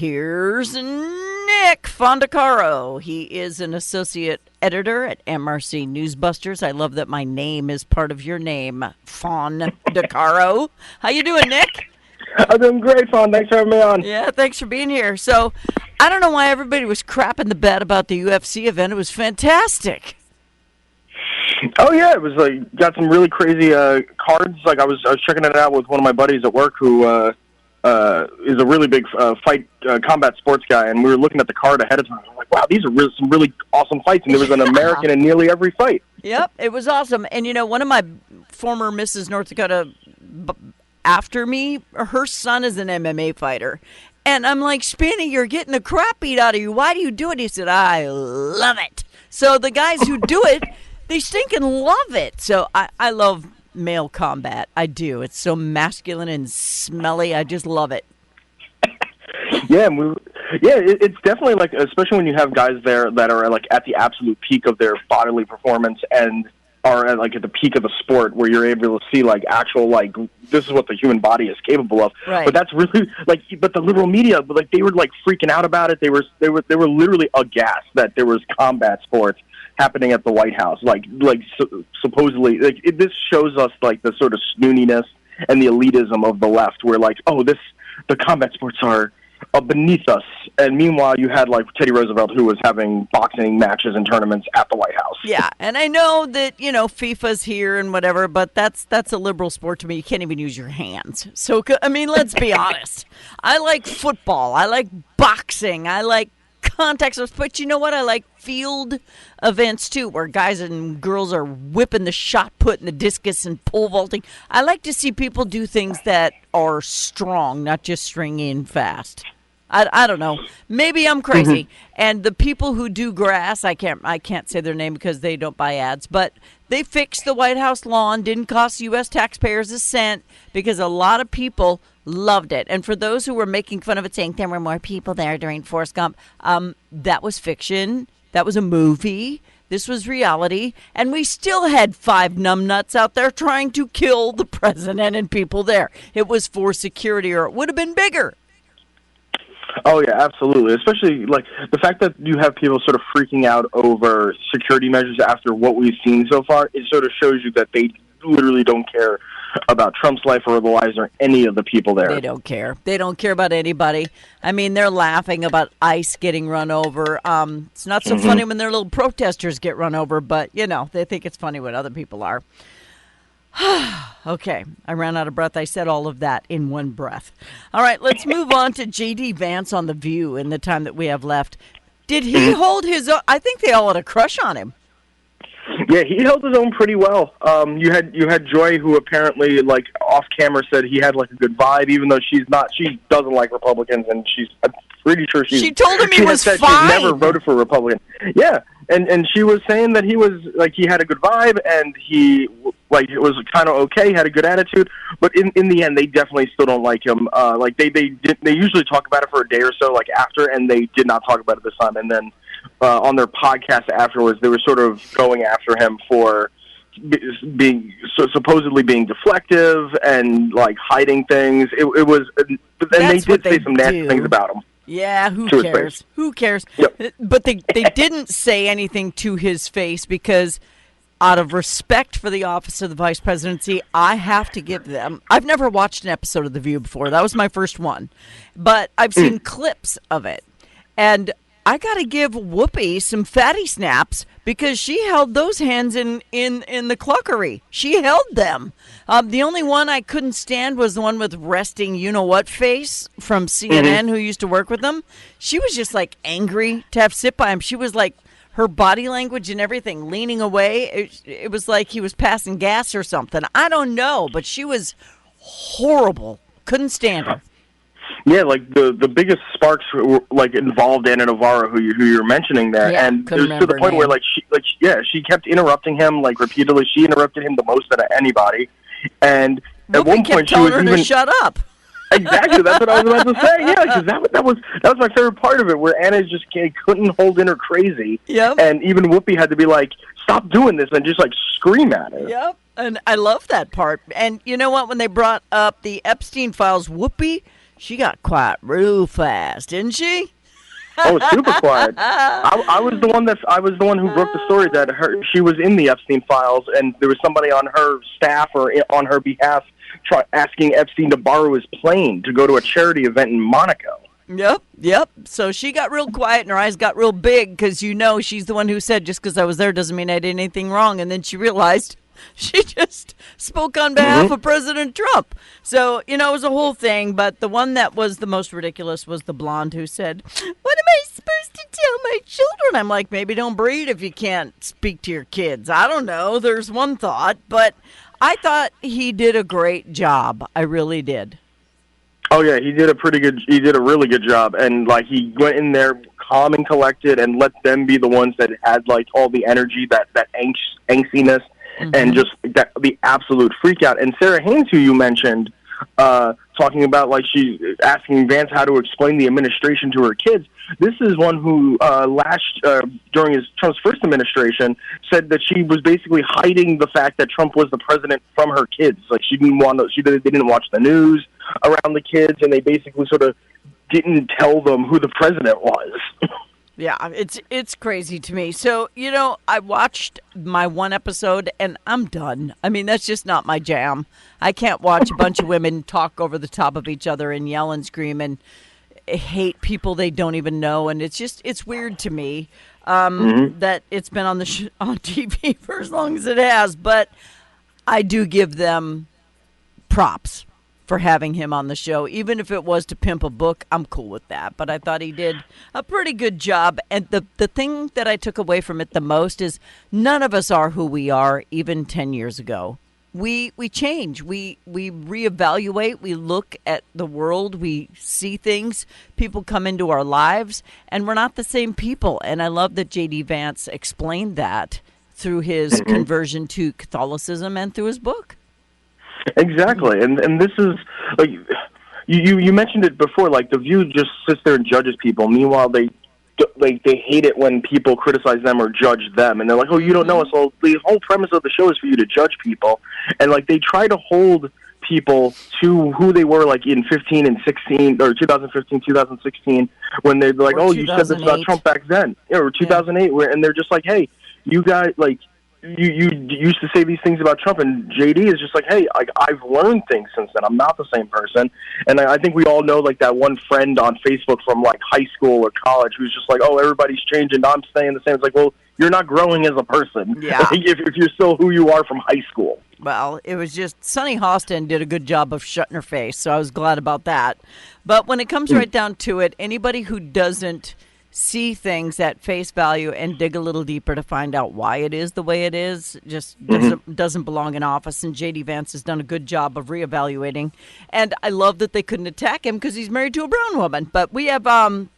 Here's Nick Fondacaro. He is an associate editor at MRC NewsBusters. I love that my name is part of your name, Fondacaro. How you doing, Nick? I'm doing great, Fawn. Thanks for having me on. Yeah, thanks for being here. So, I don't know why everybody was crapping the bed about the UFC event. It was fantastic. Oh yeah, it was like got some really crazy cards. Like I was checking it out with one of my buddies at work who is a really big combat sports guy, and we were looking at the card ahead of time. I'm like, wow, these are some really awesome fights, and there was an American in nearly every fight. Yep, it was awesome. And you know, one of my former Mrs. North Dakota after me, her son is an MMA fighter. And I'm like, Spinny, you're getting the crap beat out of you. Why do you do it? He said, I love it. So the guys who do it, they stinking love it. So I love male combat. I do. It's so masculine and smelly. I just love it. It's definitely like, especially when you have guys there that are like at the absolute peak of their bodily performance and are at the peak of the sport, where you're able to see like actual like this is what the human body is capable of. Right. But that's really like, but the liberal media, like they were like freaking out about it. They were literally aghast that there was combat sports happening at the White House. Supposedly, this shows us like the sort of snootiness and the elitism of the left, where like, the combat sports are beneath us. And meanwhile, you had like Teddy Roosevelt, who was having boxing matches and tournaments at the White House. Yeah, and I know that, FIFA's here and whatever, but that's a liberal sport to me. You can't even use your hands. So, I mean, let's be honest. I like football. I like boxing. I like contact sports. But you know what? I like field events, too, where guys and girls are whipping the shot put and the discus and pole vaulting. I like to see people do things that are strong, not just stringy and fast. I don't know. Maybe I'm crazy. Mm-hmm. And the people who do grass, I can't say their name because they don't buy ads, but they fixed the White House lawn, didn't cost U.S. taxpayers a cent, because a lot of people loved it. And for those who were making fun of it, saying there were more people there during Forrest Gump, that was fiction. That was a movie. This was reality. And we still had 5 numbnuts out there trying to kill the president and people there. It was for security, or it would have been bigger. Oh, yeah, absolutely. Especially, like, the fact that you have people sort of freaking out over security measures after what we've seen so far, it sort of shows you that they literally don't care about Trump's life or the lives or any of the people there. They don't care. They don't care about anybody. I mean, they're laughing about ICE getting run over. It's not so funny when their little protesters get run over, but, they think it's funny when other people are. Okay, I ran out of breath. I said all of that in one breath. All right, let's move on to J.D. Vance on The View in the time that we have left. Did he hold his own? I think they all had a crush on him. Yeah, he held his own pretty well. You had Joy, who apparently, like, off camera said he had like a good vibe, even though she doesn't like Republicans, and I'm pretty sure she told him he was fine. She's never voted for a Republican. Yeah, and she was saying that he was like, he had a good vibe, and he like it was kind of okay, had a good attitude, but in the end they definitely still don't like him. Like they usually talk about it for a day or so, like after, and they did not talk about it this time. And then on their podcast afterwards, they were sort of going after him for supposedly being deflective and like hiding things. It was, and they did say some nasty things about him. Yeah, who cares? Who cares? Yep. But they didn't say anything to his face, because out of respect for the office of the vice presidency, I have to give them. I've never watched an episode of The View before. That was my first one. But I've seen clips of it. And I got to give Whoopi some fatty snaps, because she held those hands in the cluckery. She held them. The only one I couldn't stand was the one with resting you-know-what face from CNN, who used to work with them. She was just, like, angry to have sit by him. She was, like, her body language and everything, leaning away. It was like he was passing gas or something. I don't know, but she was horrible. Couldn't stand her. Yeah, like the biggest sparks were like involved Anna Navarro, who you're mentioning there, and it was to the point where she kept interrupting him like repeatedly. She interrupted him the most out of anybody, and at one point she was even to shut up. Exactly, that's what I was about to say. Yeah, because that was my favorite part of it, where Anna just couldn't hold in her crazy, and even Whoopi had to be like, "Stop doing this," and just like scream at her. Yep, and I love that part. And you know what? When they brought up the Epstein files, Whoopi, She got quiet real fast, didn't she? Oh, super quiet. I was the one who broke the story that she was in the Epstein files, and there was somebody on her staff or on her behalf asking Epstein to borrow his plane to go to a charity event in Monaco. Yep. So she got real quiet and her eyes got real big because she's the one who said just because I was there doesn't mean I did anything wrong. And then she realized she just spoke on behalf of President Trump. So, it was a whole thing. But the one that was the most ridiculous was the blonde who said, "What am I supposed to tell my children?" I'm like, maybe don't breed if you can't speak to your kids. I don't know. There's one thought. But I thought he did a great job. I really did. Oh yeah, he did a really good job, and like he went in there calm and collected, and let them be the ones that had like all the energy, that angstiness, and just the absolute freak out. And Sarah Haynes, who you mentioned, talking about like she asking Vance how to explain the administration to her kids. This is one who during Trump's first administration said that she was basically hiding the fact that Trump was the president from her kids. Like they didn't watch the news around the kids, and they basically sort of didn't tell them who the president was. Yeah, it's crazy to me. So, I watched my one episode and I'm done. I mean, that's just not my jam. I can't watch a bunch of women talk over the top of each other and yell and scream and hate people they don't even know. And it's weird to me that it's been on on TV for as long as it has. But I do give them props for having him on the show. Even if it was to pimp a book, I'm cool with that. But I thought he did a pretty good job. And the thing that I took away from it the most is none of us are who we are even 10 years ago. We change. We reevaluate. We look at the world. We see things. People come into our lives, and we're not the same people. And I love that J.D. Vance explained that through his conversion to Catholicism and through his book. Exactly, and this is like you mentioned it before. Like The View just sits there and judges people. Meanwhile, they hate it when people criticize them or judge them, and they're like, "Oh, you don't know us." Well, the whole premise of the show is for you to judge people, and like they try to hold people to who they were like in 15 and 16 or 2015, 2016 when they're like, "Oh, you said this about Trump back then," or 2008, and they're just like, "Hey, you guys like." You used to say these things about Trump, and JD is just like, hey, I've learned things since then. I'm not the same person. And I think we all know like that one friend on Facebook from like high school or college who's just like, oh, everybody's changing, I'm staying the same. It's like, well, you're not growing as a person if you're still who you are from high school. Well, it was just Sunny Hostin did a good job of shutting her face, so I was glad about that. But when it comes right down to it, anybody who doesn't see things at face value and dig a little deeper to find out why it is the way it is just doesn't belong in office. And J.D. Vance has done a good job of reevaluating. And I love that they couldn't attack him because he's married to a brown woman. But we have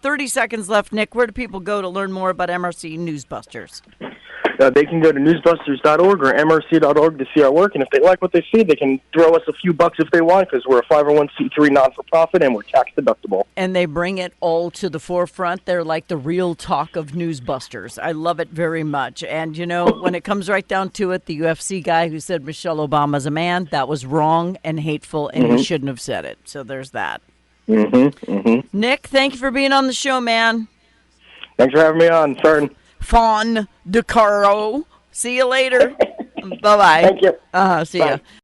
30 seconds left. Nick, where do people go to learn more about MRC NewsBusters? They can go to newsbusters.org or mrc.org to see our work, and if they like what they see, they can throw us a few bucks if they want, because we're a 501c3 non-for-profit and we're tax-deductible. And they bring it all to the forefront. They're like the real talk of Newsbusters. I love it very much. And, when it comes right down to it, the UFC guy who said Michelle Obama's a man, that was wrong and hateful, and he shouldn't have said it. So there's that. Nick, thank you for being on the show, man. Thanks for having me on, Fern. Fondacaro. See you later. Bye-bye. Thank you. See Bye. ya.